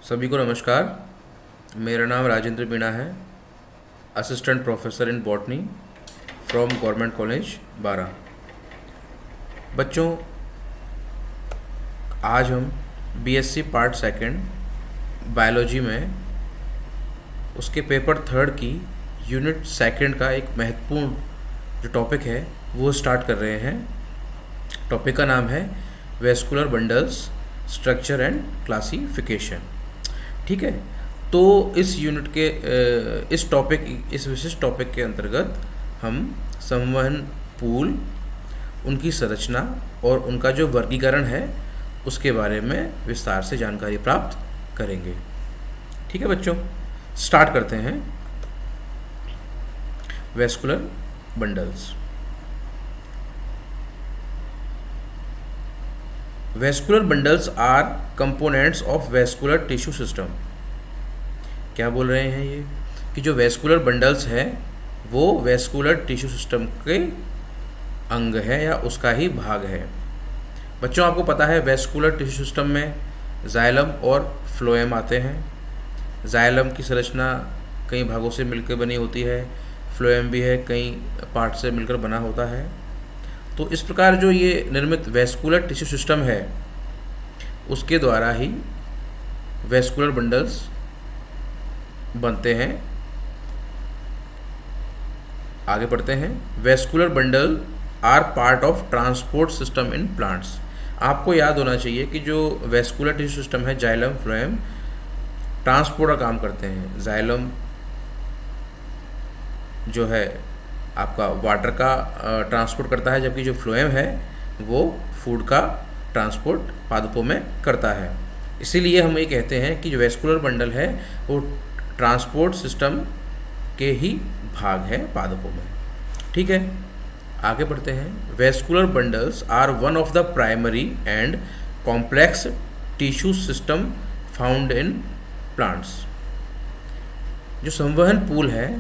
सभी को नमस्कार। मेरा नाम राजेंद्र मीणा है, assistant professor in botany from government college बारा। बच्चों, आज हम बीएससी पार्ट सेकंड बायोलॉजी में उसके पेपर थर्ड की यूनिट सेकंड का एक महत्वपूर्ण जो टॉपिक है वो स्टार्ट कर रहे हैं। टॉपिक का नाम है vascular bundles, structure and classification. ठीक है, तो इस यूनिट के इस विशिष्ट टॉपिक के अंतर्गत हम संवहन पूल, उनकी संरचना और उनका जो वर्गीकरण है उसके बारे में विस्तार से जानकारी प्राप्त करेंगे। ठीक है बच्चों, स्टार्ट करते हैं। Vascular bundles. Vascular bundles are components of vascular tissue system. क्या बोल रहे हैं ये कि जो वेस्कुलर बंडल्स हैं वो वेस्कुलर टिश्यू सिस्टम के अंग है या उसका ही भाग है। बच्चों, आपको पता है वेस्कुलर टिश्यू सिस्टम में जाइलम और फ्लोएम आते हैं। जाइलम की संरचना कई भागों से मिलकर बनी होती है, फ्लोएम भी है कई पार्ट से मिलकर बना होता है। तो इस प्रकार जो ये निर्मित वेस्कुलर टिश्यू सिस्टम है उसके द्वारा ही वेस्कुलर बंडल्स बनते हैं। आगे बढ़ते हैं। Vascular bundle are part of transport system in plants. आपको याद होना चाहिए कि जो वेस्कुलर टिश्यू सिस्टम है, जाइलम फ्लोएम, ट्रांसपोर्ट का काम करते हैं। जाइलम जो है आपका वाटर का ट्रांसपोर्ट करता है, जबकि जो फ्लोएम है वो फूड का ट्रांसपोर्ट पादपों में करता है। इसीलिए हम ये कहते हैं कि जो वेस्कुलर बंडल है वो ट्रांसपोर्ट सिस्टम के ही भाग है पादपों में। ठीक है, आगे बढ़ते हैं। Vascular bundles are one of the primary and complex tissue system found in plants. जो संवहन पूल है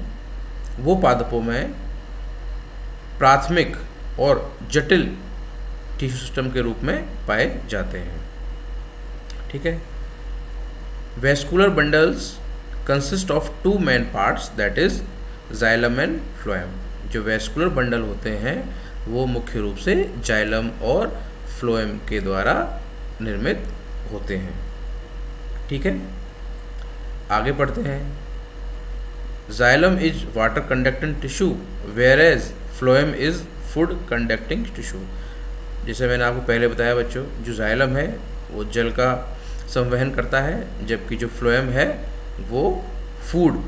वो पादपों में प्राथमिक और जटिल टिश्यू सिस्टम के रूप में पाए जाते हैं। ठीक है, vascular bundles consist of two main parts, that is xylem and phloem. जो वेस्कुलर बंडल होते हैं वो मुख्य रूप से जाइलम और फ्लोएम के द्वारा निर्मित होते हैं। ठीक है, आगे बढ़ते हैं। Xylem is water conducting tissue whereas phloem is food conducting tissue. जैसे मैंने आपको पहले बताया बच्चों, जो जाइलम है वो जल का संवहन करता है, जबकि जो फ्लोएम है वो फूड,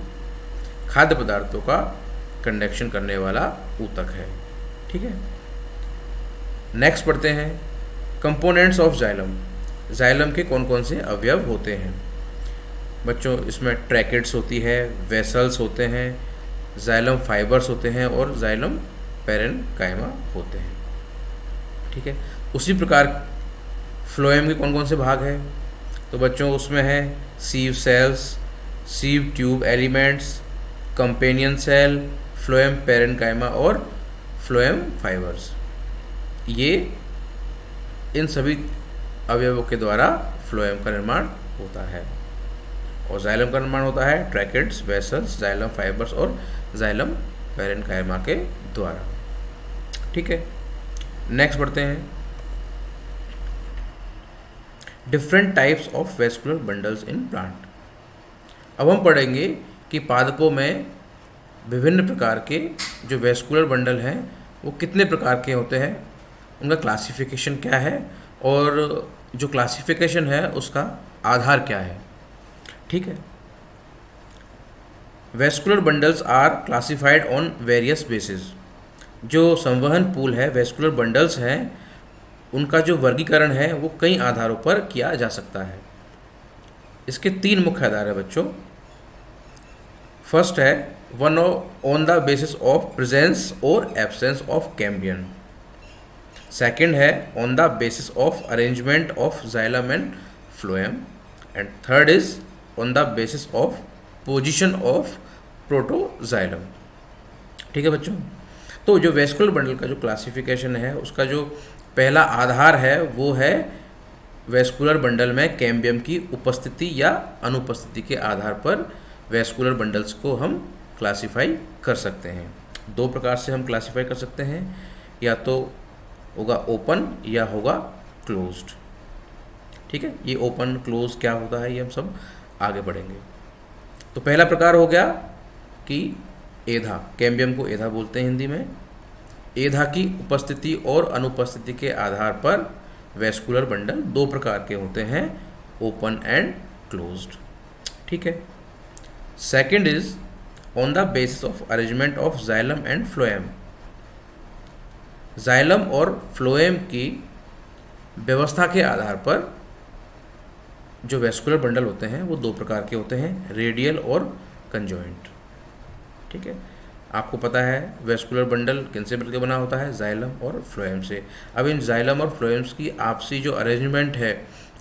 खाद्य पदार्थों का कंडक्शन करने वाला ऊतक है। ठीक है, नेक्स्ट पढ़ते हैं। Components of xylem. जाइलम के कौन कौन से अवयव होते हैं बच्चों? इसमें ट्रैकेट्स होती है, वेसल्स होते हैं, जाइलम फाइबर्स होते हैं और जाइलम पैरेन्काइमा होते हैं। ठीक है, उसी प्रकार फ्लोएम के कौन कौन से भाग हैं? तो बच्चों उसमें है sieve cells, sieve tube elements, companion cell, phloem parenchyma और फ्लोएम फाइबर्स। ये इन सभी अवयवों के द्वारा फ्लोएम का निर्माण होता है और जाइलम का निर्माण होता है ट्रैकेट्स, वेसल्स, जाइलम फाइबर्स और जाइलम पैरेन्काइमा के द्वारा। ठीक है, नेक्स्ट बढ़ते हैं। Different types of vascular bundles in plant. अब हम पढ़ेंगे कि पादपों में विभिन्न प्रकार के जो वेस्कुलर बंडल हैं वो कितने प्रकार के होते हैं, उनका क्लासिफिकेशन क्या है और जो क्लासिफिकेशन है उसका आधार क्या है। ठीक है, vascular bundles are classified on various basis. जो संवहन पूल है, वेस्कुलर बंडल्स हैं, उनका जो वर्गीकरण है वो कई आधारों पर किया जा सकता है। इसके तीन मुख्य आधार है बच्चों। फर्स्ट है one on the basis of presence और एब्सेंस ऑफ कैम्बियम। सेकंड है on the basis of arrangement of xylem and phloem and third is on the basis of position of protoxylem. ठीक है बच्चों, तो जो वेस्कुलर बंडल का जो classification है उसका जो पहला आधार है वो है वेस्कुलर बंडल में कैम्बियम की उपस्थिति या अनुपस्थिति के आधार पर वेस्कुलर बंडल्स को हम क्लासिफाई कर सकते हैं। दो प्रकार से हम क्लासिफाई कर सकते हैं, या तो होगा ओपन या होगा क्लोज्ड। ठीक है, ये ओपन क्लोज क्या होता है ये हम सब आगे बढ़ेंगे। तो पहला प्रकार हो गया कि एधा, कैम्बियम को एधा बोलते हैं हिंदी में। एधा की उपस्थिति और अनुपस्थिति के आधार पर वेस्कुलर बंडल दो प्रकार के होते हैं, ओपन एंड क्लोज्ड। ठीक है। Second is on the basis of arrangement of xylem and phloem. Xylem और फ्लोएम की व्यवस्था के आधार पर जो वेस्कुलर बंडल होते हैं वो दो प्रकार के होते हैं, रेडियल और कंजॉइंट। ठीक है, आपको पता है वेस्कुलर बंडल किनसे मिलकर बना होता है, जाइलम और फ्लोएम से। अब इन जाइलम और फ्लोएम्स की आपसी जो अरेंजमेंट है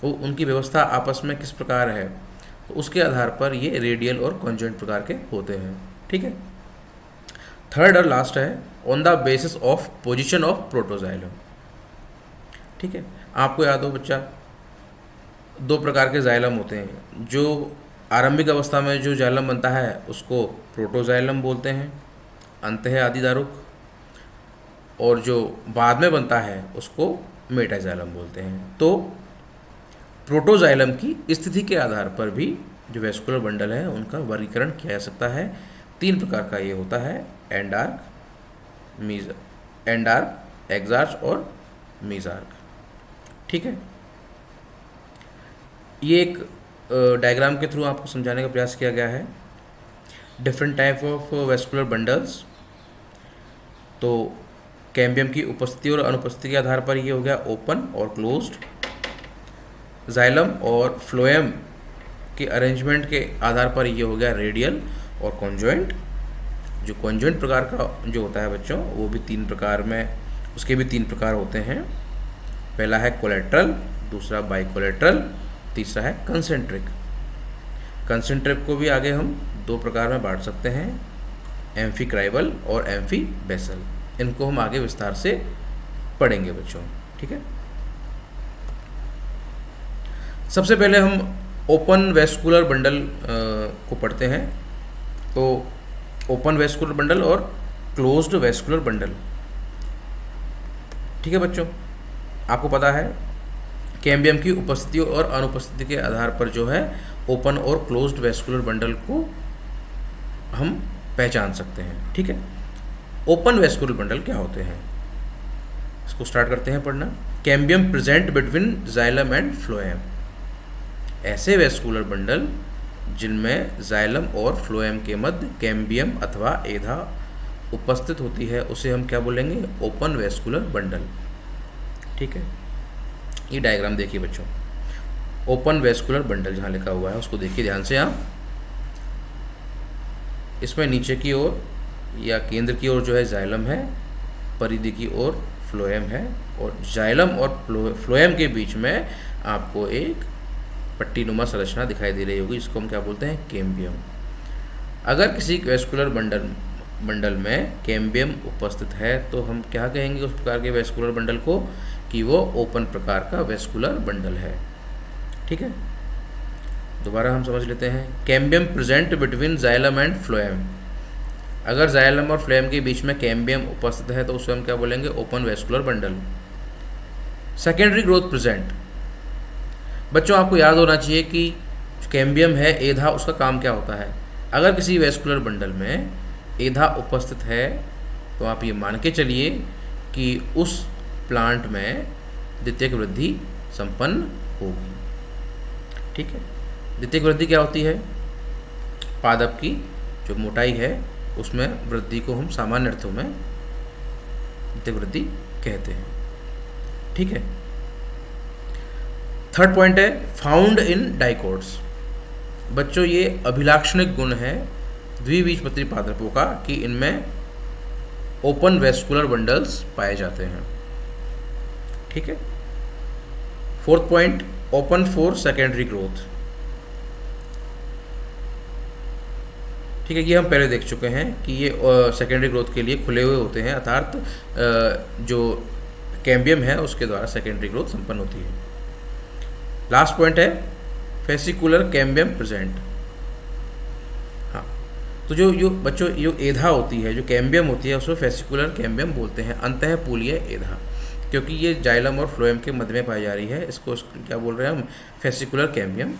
वो उनकी व्यवस्था आपस में किस प्रकार है, तो उसके आधार पर ये रेडियल और कंजॉइंट प्रकार के होते हैं। ठीक है। थर्ड और लास्ट है on the basis of position of protoxylem. ठीक है, आपको याद हो बच्चा, दो प्रकार के जाइलम होते हैं। जो आरंभिक अवस्था में जो जाइलम बनता है उसको प्रोटोजाइलम बोलते हैं, अंतः आदिदारुक, और जो बाद में बनता है उसको मेटाजाइलम बोलते हैं। तो प्रोटोजाइलम की स्थिति के आधार पर भी जो वेस्कुलर बंडल है उनका वर्गीकरण किया जा सकता है। तीन प्रकार का ये होता है, एंडार्क, एग्जार्च और मीजार्क। ठीक है, ये एक डायग्राम के थ्रू आपको समझाने का प्रयास किया गया है different type of vascular bundles. तो कैम्बियम की उपस्थिति और अनुपस्थिति के आधार पर ये हो गया ओपन और क्लोज्ड। जाइलम और फ्लोएम के अरेंजमेंट के आधार पर ये हो गया रेडियल और कॉन्जॉइंट। जो कॉन्जॉइंट प्रकार का जो होता है बच्चों, वो भी तीन प्रकार में, उसके भी तीन प्रकार होते हैं। पहला है कोलेट्रल, दूसरा बाइकोलेट्रल, तीसरा है कंसेंट्रिक। कंसेंट्रिक को भी आगे हम दो प्रकार में बांट सकते हैं, एम्फीक्राइबल और एम्फीबेसल। इनको हम आगे विस्तार से पढ़ेंगे बच्चों। ठीक है, सबसे पहले हम ओपन वेस्कुलर बंडल को पढ़ते हैं। तो ओपन वेस्कुलर बंडल और क्लोज्ड वेस्कुलर बंडल। ठीक है बच्चों, आपको पता है कैम्बियम की उपस्थिति और अनुपस्थिति के आधार पर जो है ओपन और क्लोज्ड वेस्कुलर बंडल को हम पहचान सकते हैं। ठीक है, ओपन वेस्कुलर बंडल क्या होते हैं, इसको स्टार्ट करते हैं पढ़ना। Cambium present between xylem and phloem. ऐसे वेस्कुलर बंडल जिनमें जाइलम और फ्लोएम के मध्य कैम्बियम अथवा एधा उपस्थित होती है उसे हम क्या बोलेंगे, ओपन वेस्कुलर बंडल। ठीक है, ये डायग्राम देखिए बच्चों, ओपन वेस्कुलर बंडल जहाँ लिखा हुआ है उसको देखिए ध्यान से आप। इसमें नीचे की ओर या केंद्र की ओर जो है जाइलम है, परिधि की ओर फ्लोएम है, और जाइलम और फ्लोएम के बीच में आपको एक पट्टीनुमा संरचना दिखाई दे रही होगी, जिसको हम क्या बोलते हैं, कैम्बियम। अगर किसी वेस्कुलर बंडल में कैम्बियम उपस्थित है तो हम क्या कहेंगे उस प्रकार के वेस्कुलर बंडल को, कि वो ओपन प्रकार का वेस्कुलर बंडल है। ठीक है, दोबारा हम समझ लेते हैं। Cambium present between xylem and phloem. अगर जाइलम और फ्लोएम के बीच में कैम्बियम उपस्थित है तो उसे हम क्या बोलेंगे, open vascular bundle. Secondary growth present. बच्चों आपको याद होना चाहिए कि कैम्बियम है एधा, उसका काम क्या होता है। अगर किसी वेस्कुलर बंडल में एधा उपस्थित है तो आप ये मान के चलिए कि उस प्लांट में द्वितीयक वृद्धि संपन्न होगी। ठीक है, द्वितीयक वृद्धि क्या होती है, पादप की जो मोटाई है उसमें वृद्धि को हम सामान्य अर्थों में द्वितीयक वृद्धि कहते हैं। ठीक है, थर्ड पॉइंट है फाउंड इन डाइकोट्स। बच्चों ये अभिलाक्षणिक गुण है द्विबीजपत्री पादपों का कि इनमें ओपन वेस्कुलर बंडल्स पाए जाते हैं। ठीक है, fourth point, open for secondary growth. ठीक है, ये हम पहले देख चुके हैं कि ये सेकेंडरी ग्रोथ के लिए खुले हुए होते हैं, अर्थात जो कैम्बियम है उसके द्वारा सेकेंडरी ग्रोथ संपन्न होती है। लास्ट पॉइंट है फेसिकुलर कैम्बियम प्रेजेंट। हाँ, तो जो बच्चों जो एधा होती है, जो कैम्बियम होती है, उसको फेसिकुलर कैम्बियम बोलते हैं, अंतःपूलीय एधा, क्योंकि ये जाइलम और फ्लोएम के मध्य में पाई जा रही है। इसको क्या बोल रहे हैं हम? फेसिकुलर कैम्बियम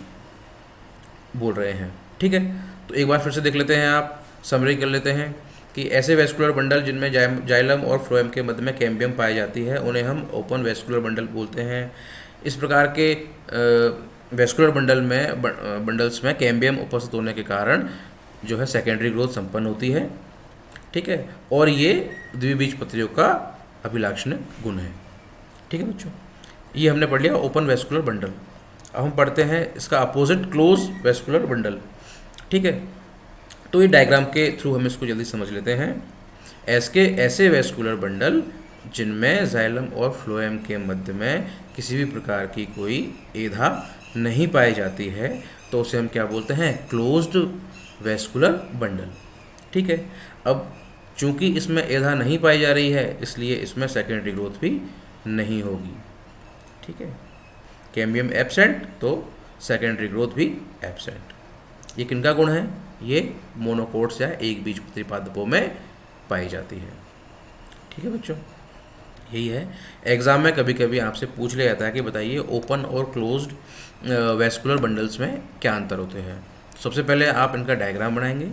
बोल रहे हैं। ठीक है, तो एक बार फिर से देख लेते हैं, आप समरी कर लेते हैं कि ऐसे वेस्कुलर बंडल जिनमें जाइलम और फ्लोएम के मध्य में कैम्बियम पाई जाती है उन्हें हम ओपन वेस्कुलर बंडल बोलते हैं। इस प्रकार के वेस्कुलर बंडल्स में कैम्बियम उपस्थित होने के कारण जो है सेकेंडरी ग्रोथ संपन्न होती है। ठीक है, और ये द्विबीजपत्रियों का अभिलाक्षणिक गुण है। ठीक है बच्चों, ये हमने पढ़ लिया ओपन वेस्कुलर बंडल। अब हम पढ़ते हैं इसका अपोजिट क्लोज वेस्कुलर बंडल। ठीक है, तो ये डायग्राम के थ्रू हम इसको जल्दी समझ लेते हैं। ऐसे वेस्कुलर बंडल जिनमें जाइलम और फ्लोएम के मध्य में किसी भी प्रकार की कोई एधा नहीं पाई जाती है तो उसे हम क्या बोलते हैं? Closed vascular bundle. ठीक है, अब चूंकि इसमें एधा नहीं पाई जा रही है इसलिए इसमें सेकेंडरी ग्रोथ भी नहीं होगी। ठीक है, कैम्बियम एब्सेंट तो सेकेंडरी ग्रोथ भी एब्सेंट। ये किनका गुण है? ये मोनोकोट्स या एक बीजपत्री पादपों में पाई जाती है। ठीक है बच्चों, यही है। एग्जाम में कभी कभी आपसे पूछ लिया जाता है कि बताइए ओपन और क्लोज्ड वेस्कुलर बंडल्स में क्या अंतर होते हैं। सबसे पहले आप इनका डायग्राम बनाएंगे,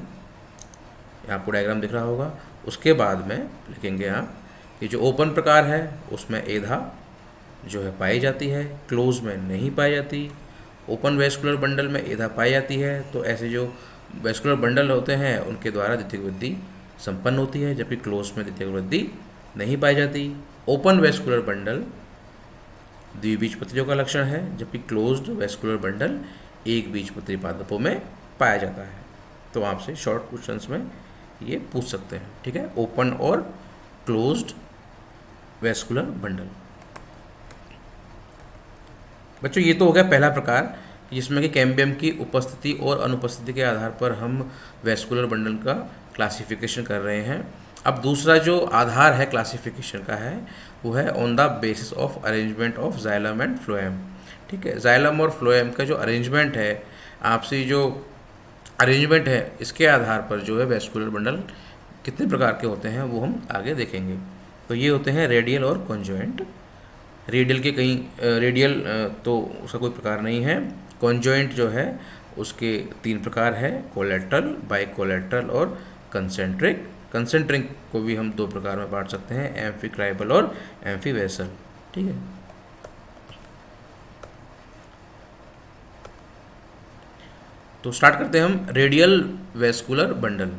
आपको डायग्राम दिख रहा होगा। उसके बाद में लिखेंगे आप कि जो ओपन प्रकार है उसमें एधा जो है पाई जाती है, क्लोज में नहीं पाई जाती। ओपन वेस्कुलर बंडल में एधा पाई जाती है, तो ऐसे जो वेस्कुलर बंडल होते हैं उनके द्वारा द्वितीयक वृद्धि संपन्न होती है, जबकि क्लोज में द्वितीयक वृद्धि नहीं पाई जाती। ओपन वेस्कुलर बंडल द्विबीजपत्रियों का लक्षण है, जबकि क्लोज्ड वेस्कुलर बंडल एक बीजपत्री पादपों में पाया जाता है। तो आपसे शॉर्ट क्वेश्चंस में ये पूछ सकते हैं। ठीक है, ओपन और क्लोज्ड वेस्कुलर बंडल। बच्चों ये तो हो गया पहला प्रकार, जिसमें कि कैम्बियम की उपस्थिति और अनुपस्थिति के आधार पर हम वेस्कुलर बंडल का क्लासिफिकेशन कर रहे हैं। अब दूसरा जो आधार है क्लासिफिकेशन का है वो है on the basis of arrangement of xylem and phloem. ठीक है, जाइलम और फ्लोएम का जो अरेंजमेंट है, आपसी जो अरेंजमेंट है, इसके आधार पर जो है वेस्कुलर बंडल कितने प्रकार के होते हैं वो हम आगे देखेंगे। तो ये होते हैं रेडियल और कॉन्जॉइंट। रेडियल के कई रेडियल तो उसका कोई प्रकार नहीं है। कॉन्जॉइंट जो है उसके 3 प्रकार है, कोलेट्रल, बाइकोलेट्रल और कंसेंट्रिक। कंसेंट्रिक को भी हम 2 प्रकार में बांट सकते हैं, एम्फिक्राइबल और एम्फीवेसल। ठीक है, तो स्टार्ट करते हैं हम। रेडियल वेस्कुलर बंडल,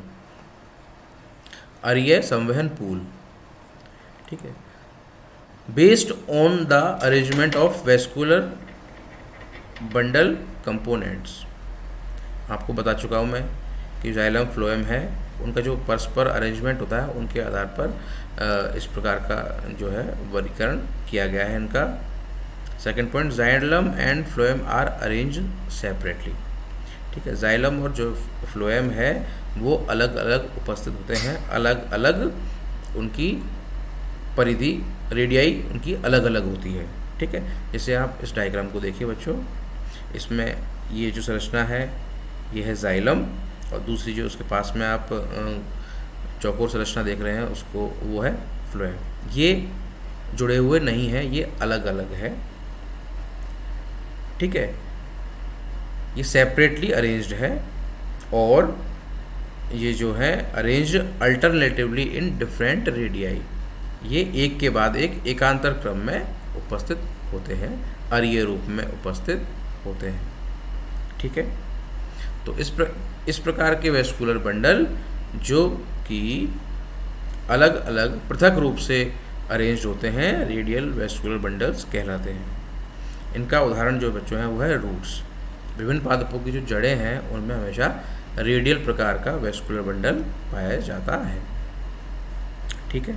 अरीय संवहन पूल। ठीक है, based on the arrangement of vascular bundle components. आपको बता चुका हूँ मैं कि जाइलम फ्लोएम है, उनका जो परस्पर अरेंजमेंट होता है उनके आधार पर इस प्रकार का जो है वर्गीकरण किया गया है इनका। Second point, xylem and phloem are arrange separately. ठीक है, जाइलम और जो फ्लोएम है वो अलग अलग उपस्थित होते हैं, अलग अलग उनकी परिधि, रेडियाई उनकी अलग अलग होती है। ठीक है, जैसे आप इस डायग्राम को देखिए बच्चों, इसमें ये जो संरचना है ये है जाइलम, और दूसरी जो उसके पास में आप चौकोर संरचना देख रहे हैं उसको वो है फ्लोएम। ये जुड़े हुए नहीं है, ये अलग अलग है। ठीक है, ये सेपरेटली अरेंज्ड है और ये जो है arranged alternatively in different radii. ये एक के बाद एक एकांतर क्रम में उपस्थित होते हैं, अरीय रूप में उपस्थित होते हैं। ठीक है, तो इस प्रकार के वेस्कुलर बंडल जो कि अलग अलग पृथक रूप से अरेंज्ड होते हैं रेडियल वेस्कुलर बंडल्स कहलाते हैं। इनका उदाहरण जो बच्चों हैं वो है रूट्स। विभिन्न पादपों की जो जड़ें हैं उनमें हमेशा रेडियल प्रकार का वेस्कुलर बंडल पाया जाता है। ठीक है,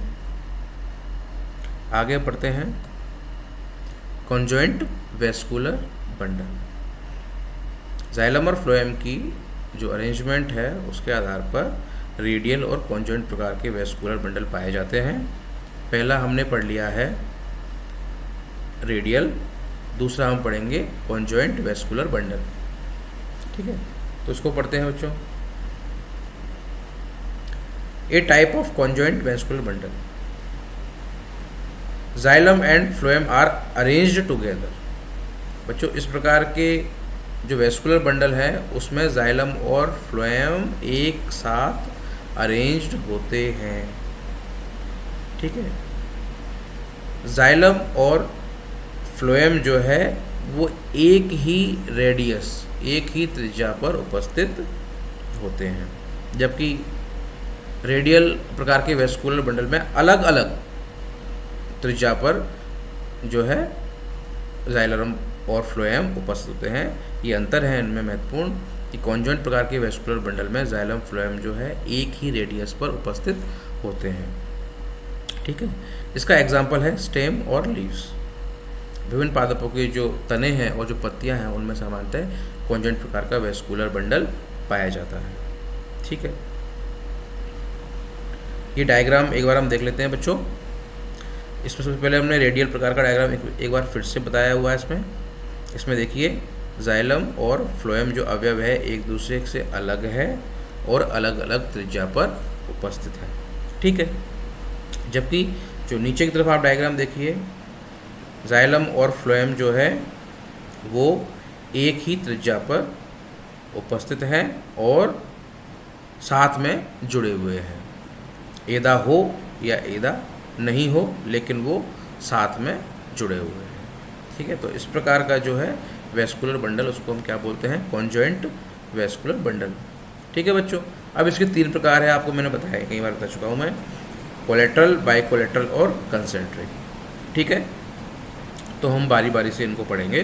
आगे बढ़ते हैं। कॉन्जॉइंट वेस्कुलर बंडल, जाइलम और फ्लोएम की जो अरेंजमेंट है उसके आधार पर रेडियल और कॉन्जॉइंट प्रकार के वेस्कुलर बंडल पाए जाते हैं। पहला हमने पढ़ लिया है रेडियल, दूसरा हम पढ़ेंगे कॉन्जॉइंट वेस्कुलर बंडल। ठीक है, तो इसको पढ़ते हैं बच्चों। A type of conjoint vascular bundle, xylem and phloem are arranged together. बच्चों इस प्रकार के जो वेस्कुलर बंडल है उसमें जाइलम और फ्लोएम एक साथ अरेंज्ड होते हैं। ठीक है, जाइलम और फ्लोएम जो है वो एक ही रेडियस, एक ही त्रिज्या पर उपस्थित होते हैं, जबकि रेडियल प्रकार के वेस्कुलर बंडल में अलग अलग त्रिज्या पर जो है जाइलम और फ्लोएम उपस्थित होते हैं। ये अंतर है इनमें महत्वपूर्ण कि कॉन्जॉइंट प्रकार के वेस्कुलर बंडल में जाइलम फ्लोएम जो है एक ही रेडियस पर उपस्थित होते हैं। ठीक है, इसका एग्जाम्पल है स्टेम और लीव्स। विभिन्न पादपों के जो तने हैं और जो पत्तियां हैं उनमें सामान्यतः कॉन्जॉइंट प्रकार का वेस्कुलर बंडल पाया जाता है। ठीक है, ये डायग्राम एक बार हम देख लेते हैं बच्चों। इसमें सबसे पहले हमने रेडियल प्रकार का डायग्राम एक बार फिर से बताया हुआ है। इसमें देखिए जाइलम और फ्लोएम जो अवयव है एक दूसरे से अलग है और अलग अलग त्रिज्या पर उपस्थित है। ठीक है, जबकि जो नीचे की तरफ आप डायग्राम देखिए, जाइलम और फ्लोएम जो है वो एक ही त्रिज्या पर उपस्थित हैं और साथ में जुड़े हुए हैं। एदा हो या एदा नहीं हो, लेकिन वो साथ में जुड़े हुए हैं। ठीक है, तो इस प्रकार का जो है वेस्कुलर बंडल उसको हम क्या बोलते हैं, कॉन्जॉइंट वेस्कुलर बंडल। ठीक है बच्चों, अब इसके 3 प्रकार है, आपको मैंने बताया, कई बार बता चुका हूँ मैं, कोलेट्रल, बाइकोलेट्रल और कंसेंट्रिक। ठीक है, तो हम बारी बारी से इनको पढ़ेंगे।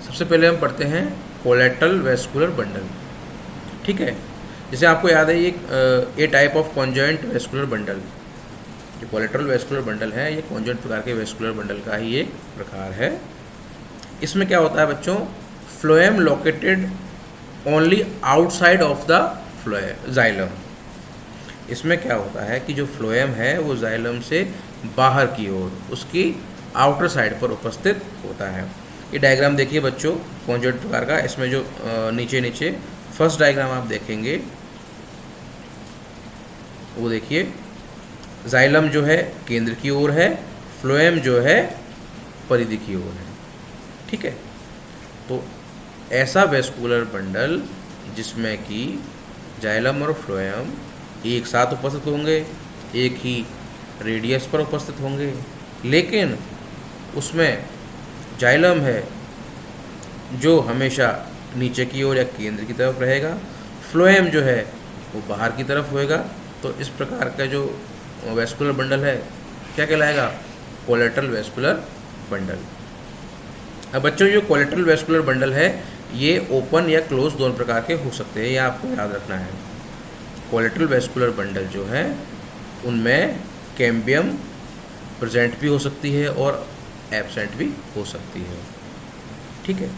सबसे पहले हम पढ़ते हैं कोलेट्रल वेस्कुलर बंडल। ठीक है, जैसे आपको याद है ये a type of conjoint vascular bundle, जो कोलेट्रल वेस्कुलर बंडल है ये कॉन्जॉइंट प्रकार के वेस्कुलर बंडल का ही एक प्रकार है। इसमें क्या होता है बच्चों, phloem located only outside of the xylem. इसमें क्या होता है कि जो फ्लोएम है वो जाइलम से बाहर की ओर, उसकी आउटर साइड पर उपस्थित होता है। ये डायग्राम देखिए बच्चों कॉन्जॉइंट प्रकार का। इसमें जो नीचे नीचे फर्स्ट डायग्राम आप देखेंगे वो देखिए, जाइलम जो है केंद्र की ओर है, फ्लोएम जो है परिधि की ओर है। ठीक है, तो ऐसा वेस्कुलर बंडल जिसमें कि जाइलम और फ्लोएम एक साथ उपस्थित होंगे, एक ही रेडियस पर उपस्थित होंगे, लेकिन उसमें जाइलम है जो हमेशा नीचे की ओर या केंद्र की तरफ रहेगा, फ्लोएम जो है वो बाहर की तरफ होएगा। तो इस प्रकार का जो वेस्कुलर बंडल है क्या कहलाएगा, कोलेट्रल वेस्कुलर बंडल। अब बच्चों जो कोलेट्रल वेस्कुलर बंडल है ये ओपन या क्लोज दोनों प्रकार के हो सकते हैं, ये आपको याद रखना है। कोलेट्रल वेस्कुलर बंडल जो है उनमें कैम्बियम प्रेजेंट भी हो सकती है और एब्सेंट भी हो सकती है। ठीक है,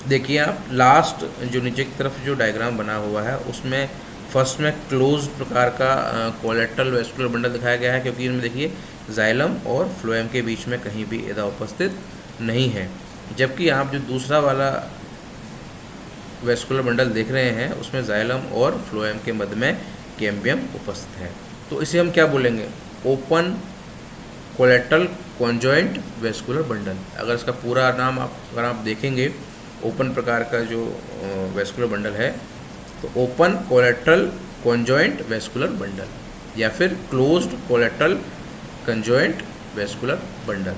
देखिए आप लास्ट जो नीचे की तरफ जो डायग्राम बना हुआ है उसमें फर्स्ट में क्लोज प्रकार का कोलेट्रल वेस्कुलर बंडल दिखाया गया है, क्योंकि इनमें देखिए जाइलम और फ्लोएम के बीच में कहीं भी एदा उपस्थित नहीं है। जबकि आप जो दूसरा वाला वेस्कुलर बंडल देख रहे हैं उसमें जाइलम और फ्लोएम के मध्य में कैम्बियम उपस्थित है। तो इसे हम क्या बोलेंगे, open collateral conjoint vascular bundle. अगर इसका पूरा नाम अगर आप देखेंगे ओपन प्रकार का जो वेस्कुलर बंडल है तो open collateral conjoint vascular bundle या फिर closed collateral conjoint vascular bundle.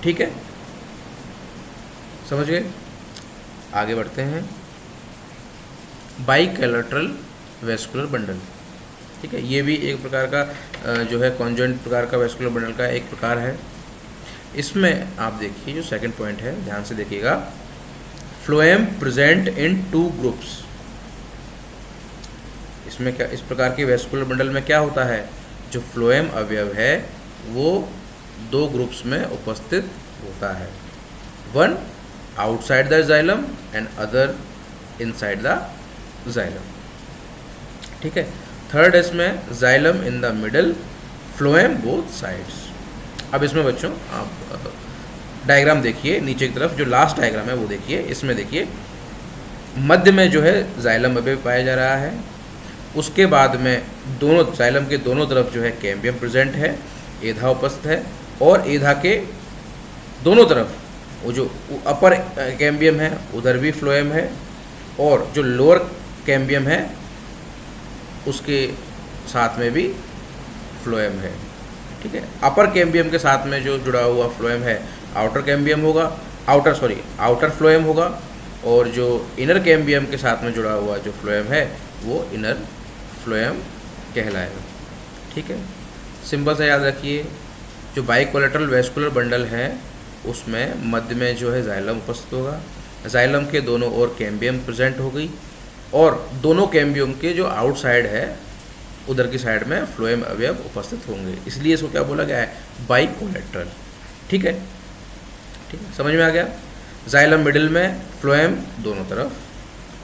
ठीक है, समझ गए? आगे बढ़ते हैं, बाइकोलेट्रल वेस्कुलर बंडल। ठीक है, ये भी एक प्रकार का जो है कॉन्जॉइंट प्रकार का वेस्कुलर बंडल का एक प्रकार है। इसमें आप देखिए जो सेकंड पॉइंट है, ध्यान से देखिएगा, फ्लोएम प्रेजेंट इन 2 ग्रुप्स। इसमें क्या, इस प्रकार के वेस्कुलर बंडल में क्या होता है, जो फ्लोएम अवयव है वो 2 ग्रुप्स में उपस्थित होता है, one outside the xylem and other inside the xylem. ठीक है, थर्ड इसमें xylem in the middle, phloem both sides. अब इसमें बच्चों आप डायग्राम देखिए, नीचे की तरफ जो लास्ट डायग्राम है वो देखिए। इसमें देखिए मध्य में जो है जाइलम अवयव पाया जा रहा है, उसके बाद में दोनों जाइलम के दोनों तरफ जो है कैम्बियम प्रेजेंट है, एधा उपस्थित है, और एधा के दोनों तरफ वो जो अपर कैम्बियम है उधर भी फ्लोएम है, और जो लोअर कैम्बियम है उसके साथ में भी फ्लोएम है। ठीक है, अपर कैम्बियम के साथ में जो जुड़ा हुआ फ्लोएम है आउटर कैम्बियम होगा, आउटर फ्लोएम होगा, और जो इनर कैम्बियम के साथ में जुड़ा हुआ जो फ्लोएम है वो इनर फ्लोएम कहलाएगा। ठीक है, सिंपल से याद रखिए, जो बाइकोलेटरल वेस्कुलर बंडल है उसमें मध्य में जो है जाइलम उपस्थित होगा, जाइलम के दोनों ओर कैम्बियम प्रेजेंट हो गई, और दोनों कैम्बियम के जो आउटसाइड है उधर की साइड में फ्लोएम अवयव उपस्थित होंगे, इसलिए इसको क्या बोला गया है, बाइकोलेटरल। ठीक है, ठीक है, समझ में आ गया। जाइलम मिडिल में, फ्लोएम दोनों तरफ।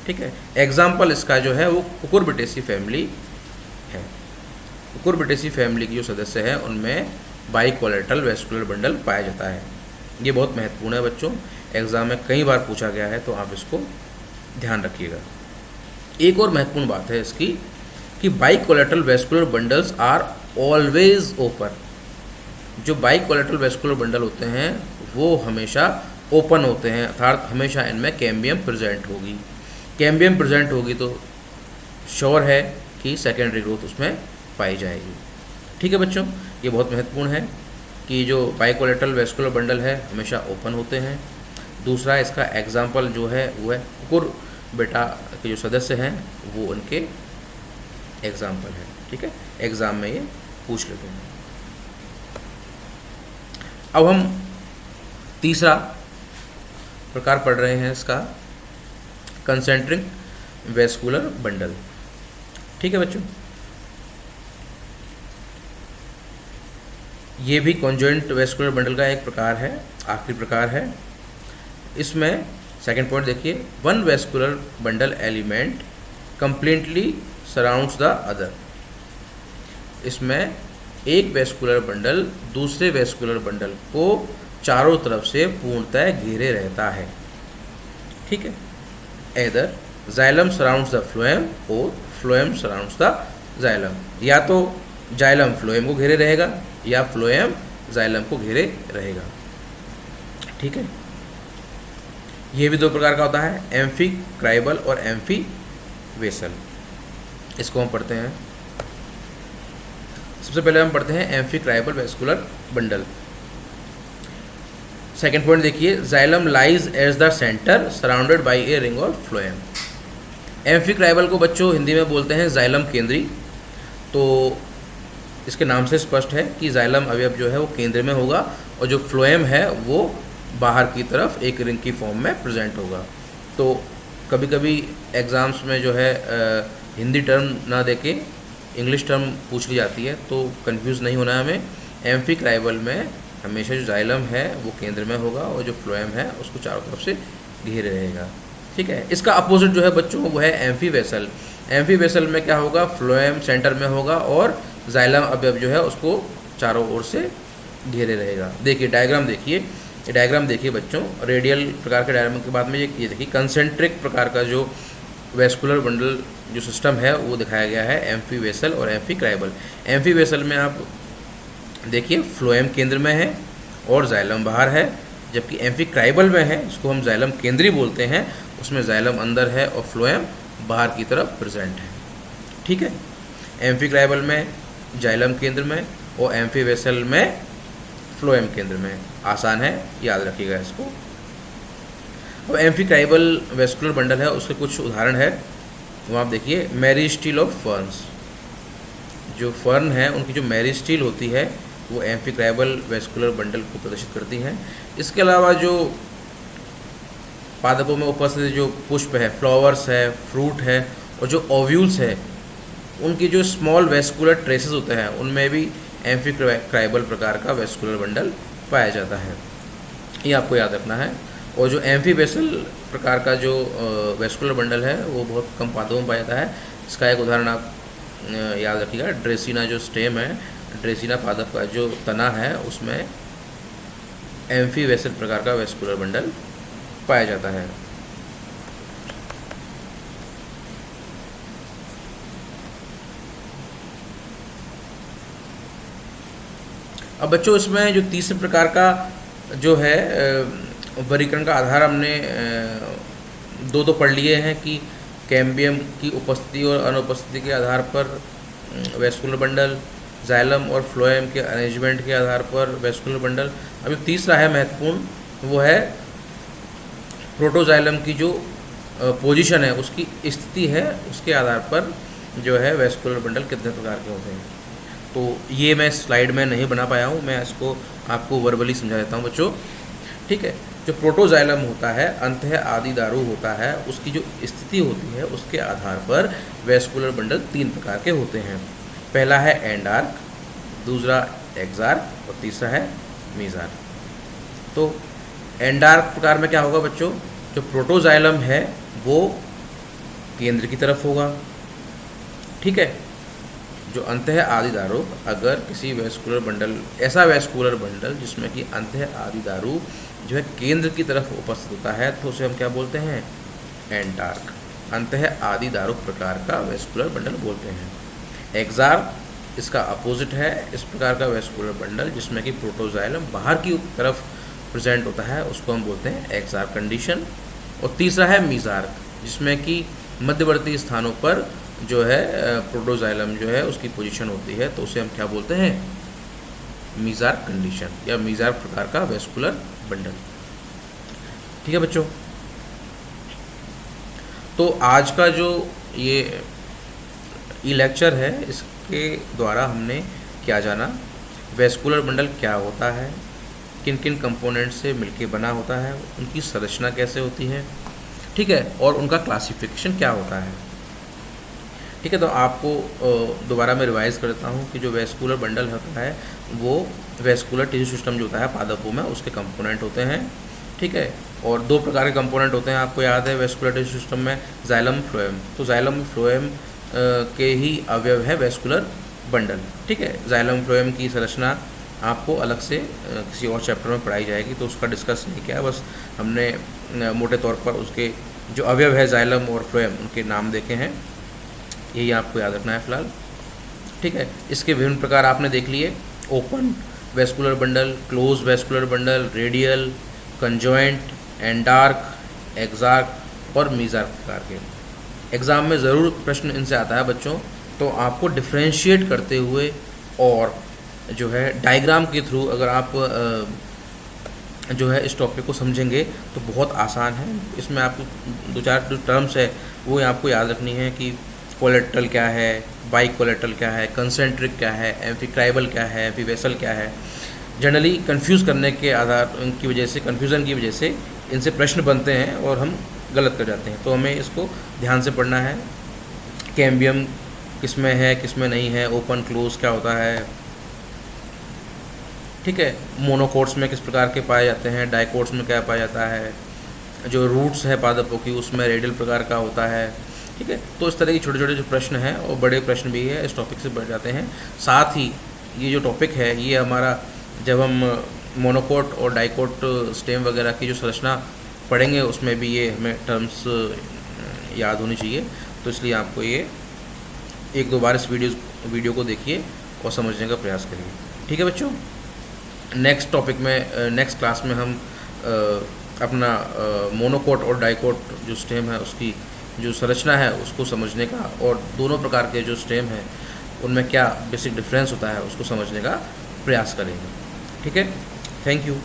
ठीक है, एग्जाम्पल इसका जो है वो कुकुरबिटेसी फैमिली है। कुकुरबिटेसी फैमिली की जो सदस्य हैं उनमें बाइकोलेटरल वेस्कुलर बंडल पाया जाता है। ये बहुत महत्वपूर्ण है बच्चों, एग्जाम में कई बार पूछा गया है, तो आप इसको ध्यान रखिएगा। एक और महत्वपूर्ण बात है इसकी कि bicollateral vascular bundles are always open. जो बाइकोलेटरल वेस्कुलर बंडल होते हैं वो हमेशा ओपन होते हैं, अर्थात हमेशा इनमें कैम्बियम प्रेजेंट होगी। कैम्बियम प्रेजेंट होगी तो श्योर है कि सेकेंडरी ग्रोथ उसमें पाई जाएगी। ठीक है बच्चों, ये बहुत महत्वपूर्ण है कि जो बाइकोलेटरल वेस्कुलर बंडल है हमेशा ओपन होते हैं। दूसरा इसका एग्जाम्पल जो है वो है कुकुर बेटा के जो सदस्य हैं वो उनके एग्जाम्पल है। ठीक है, एग्ज़ाम में ये पूछ लेते हैं। अब हम तीसरा प्रकार पढ़ रहे हैं इसका, कंसेंट्रिक वेस्कुलर बंडल। ठीक है बच्चों, ये भी कॉन्जॉइंट वेस्कुलर बंडल का एक प्रकार है, आखिरी प्रकार है। इसमें सेकंड पॉइंट देखिए, one vascular bundle element completely surrounds the other. इसमें एक वेस्कुलर बंडल दूसरे वेस्कुलर बंडल को चारों तरफ से पूर्णतः घेरे रहता है। ठीक है, either xylem surrounds the phloem और फ्लोएम सराउंड्स द जाइलम, या तो जाइलम फ्लोएम को घेरे रहेगा या फ्लोएम जाइलम को घेरे रहेगा। ठीक है, ये भी दो प्रकार का होता है, एम्फीक्राइबल और एम्फीवेसल। इसको हम पढ़ते हैं। सबसे पहले हम पढ़ते हैं amphicribral vascular bundle. Second point देखिए, xylem lies as the centre surrounded by a ring और फ्लोएम। एम्फीक्राइबल को बच्चों हिंदी में बोलते हैं जाइलम केंद्री। तो इसके नाम से स्पष्ट है कि जाइलम अवयव जो है वो केंद्र में होगा और जो फ्लोएम है वो बाहर की तरफ एक रिंग की फॉर्म में प्रेजेंट होगा। तो कभी कभी एग्ज़ाम्स में जो है हिंदी टर्म ना देके इंग्लिश टर्म पूछ ली जाती है, तो कंफ्यूज नहीं होना है हमें। एम्फीक्राइबल में हमेशा जो जाइलम है वो केंद्र में होगा और जो फ्लोएम है उसको चारों तरफ से घेरे रहेगा। ठीक है, इसका अपोजिट जो है बच्चों वो है एम्फीवेसल। एम्फीवेसल में क्या होगा, फ्लोएम सेंटर में होगा और जाइलम अवयव जो है उसको चारों ओर से घेरे रहेगा। देखिए डायग्राम देखिए, ये डायग्राम देखिए बच्चों, रेडियल प्रकार के डायग्राम के बाद में ये देखिए कंसेंट्रिक प्रकार का जो वेस्कुलर बंडल जो सिस्टम है वो दिखाया गया है, एम्फीवेसल और एम्फीक्राइबल। एम्फीवेसल में आप देखिए फ्लोएम केंद्र में है और जाइलम बाहर है, जबकि एम्फीक्राइबल में है, इसको हम जाइलम केंद्री बोलते हैं, उसमें जाइलम अंदर है और फ्लोएम बाहर की तरफ प्रेजेंट है। ठीक है, एम्फीक्राइबल में जाइलम केंद्र में और एम्फीवेसल में फ्लोएम केंद्र में। आसान है, याद रखिएगा इसको। अब एम्फीक्राइबल वेस्कुलर बंडल है, उसके कुछ उदाहरण है वो आप देखिए। मेरिस्टील ऑफ फर्न्स, जो फर्न है उनकी जो मेरिस्टील होती है वो एम्फीक्राइबल वेस्कुलर बंडल को प्रदर्शित करती हैं। इसके अलावा जो पादपों में उपस्थित जो पुष्प है, फ्लावर्स है, फ्रूट है और जो ओव्यूल्स है, उनकी जो स्मॉल वेस्कुलर ट्रेसेस होते हैं उनमें भी एम्फीक्राइबल प्रकार का वेस्कुलर बंडल पाया जाता है, ये आपको याद रखना है। और जो एम्फीवेसल प्रकार का जो वेस्कुलर बंडल है वो बहुत कम पादपों में पाया जाता है। इसका एक उदाहरण आप याद रखिएगा, ड्रेसिना जो स्टेम है ड्रेसिना पादप का जो तना है उसमें एम्फी वेसल प्रकार का वेस्कुलर बंडल पाया जाता है। अब बच्चों इसमें जो तीसरे प्रकार का जो है वर्गीकरण का आधार हमने दो पढ़ लिए हैं कि कैम्बियम की उपस्थिति और अनुपस्थिति के आधार पर वेस्कुलर बंडल, जाइलम और फ्लोएम के अरेंजमेंट के आधार पर वेस्कुलर बंडल। अब जो तीसरा है महत्वपूर्ण, वो है प्रोटोजाइलम की जो पोजीशन है, उसकी स्थिति है, उसके आधार पर जो है वेस्कुलर बंडल कितने प्रकार के होते हैं। तो ये मैं स्लाइड में नहीं बना पाया हूँ, मैं इसको आपको वर्बली समझा देता हूँ बच्चों, ठीक है। जो प्रोटोजाइलम होता है, अंतः आदि दारू होता है, उसकी जो स्थिति होती है उसके आधार पर वेस्कुलर बंडल 3 प्रकार के होते हैं। पहला है एंडार्क, दूसरा एक्सार्क और तीसरा है मीज़ार्क। तो एंडार्क प्रकार में क्या होगा बच्चों, जो प्रोटोजाइलम है वो केंद्र की तरफ होगा, ठीक है। जो अंतः आदि दारू, अगर किसी वेस्कुलर बंडल, ऐसा वेस्कुलर बंडल जिसमें कि अंतः आदि दारू जो है केंद्र की तरफ उपस्थित होता है, तो उसे हम क्या बोलते हैं, एंडार्क, अंतः आदि दारू प्रकार का वेस्कुलर बंडल बोलते हैं। एक्सार्क इसका अपोजिट है, इस प्रकार का वेस्कुलर बंडल जिसमें कि प्रोटोजाइलम बाहर की तरफ प्रेजेंट होता है, उसको हम बोलते हैं एक्सार्क कंडीशन। और तीसरा है मीज़ार्क, जिसमें कि मध्यवर्ती स्थानों पर जो है प्रोटोजाइलम जो है उसकी पोजीशन होती है, तो उसे हम क्या बोलते हैं, मीज़ार्क कंडीशन या मीज़ार्क प्रकार का वेस्कुलर बंडल, ठीक है बच्चों। तो आज का जो ये लेक्चर है, इसके द्वारा हमने क्या जाना, वेस्कुलर बंडल क्या होता है, किन किन कंपोनेंट से मिलके बना होता है, उनकी संरचना कैसे होती है, ठीक है, और उनका क्लासिफिकेशन क्या होता है, ठीक है। तो आपको दोबारा मैं रिवाइज करता हूँ कि जो वेस्कुलर बंडल होता है वो वेस्कुलर टिश्यू सिस्टम जो होता है पादपों में, उसके कंपोनेंट होते हैं, ठीक है। और 2 प्रकार के कंपोनेंट होते हैं, आपको याद है वेस्कुलर टिश्यू सिस्टम में, जाइलम फ्लोएम। तो जाइलम फ्लोएम के ही अवयव है वेस्कुलर बंडल, ठीक है। जाइलम फ्लोएम की संरचना आपको अलग से किसी और चैप्टर में पढ़ाई जाएगी, तो उसका डिस्कस नहीं किया, बस हमने मोटे तौर पर उसके जो अवयव है जाइलम और फ्लोएम उनके नाम देखे हैं, यही आपको याद रखना है फिलहाल, ठीक है। इसके विभिन्न प्रकार आपने देख लिए, open vascular bundle, close vascular bundle, radial, conjoint, endarch, exarch और मीज़ार्क प्रकार के। एग्ज़ाम में ज़रूर प्रश्न इनसे आता है बच्चों, तो आपको डिफ्रेंशिएट करते हुए और जो है डायग्राम के थ्रू अगर आप जो है इस टॉपिक को समझेंगे तो बहुत आसान है। इसमें आपको 2-4 जो टर्म्स है वो आपको याद रखनी है कि कोलेट्रल क्या है, बाई कोलेट्रल क्या है, कंसेंट्रिक क्या है, एम्फिक्राइबल क्या है, एम्फीवेसल क्या है। जनरली कंफ्यूज करने के आधार की वजह से, कन्फ्यूज़न की वजह से इनसे प्रश्न बनते हैं और हम गलत कर जाते हैं, तो हमें इसको ध्यान से पढ़ना है। कैम्बियम किस में है, किस में नहीं है, ओपन क्लोज क्या होता है, ठीक है। मोनोकोट्स में किस प्रकार के पाए जाते हैं, डाइकोट्स में क्या पाया जाता है, जो रूट्स है पादपों की उसमें रेडियल प्रकार का होता है, ठीक है। तो इस तरह के छोटे छोटे जो प्रश्न हैं और बड़े प्रश्न भी है इस टॉपिक से बढ़ जाते हैं। साथ ही ये जो टॉपिक है ये हमारा, जब हम मोनोकोट और डाइकोट स्टेम वगैरह की जो संरचना पढ़ेंगे उसमें भी ये हमें टर्म्स याद होनी चाहिए, तो इसलिए आपको ये 1-2 बार इस वीडियो को देखिए और समझने का प्रयास करिए, ठीक है बच्चों। नेक्स्ट टॉपिक में, नेक्स्ट क्लास में हम अपना मोनोकोट और डाइकोट जो स्टेम है उसकी जो संरचना है उसको समझने का, और दोनों प्रकार के जो स्टेम हैं उनमें क्या बेसिक डिफरेंस होता है उसको समझने का प्रयास करेंगे, ठीक है। Thank you.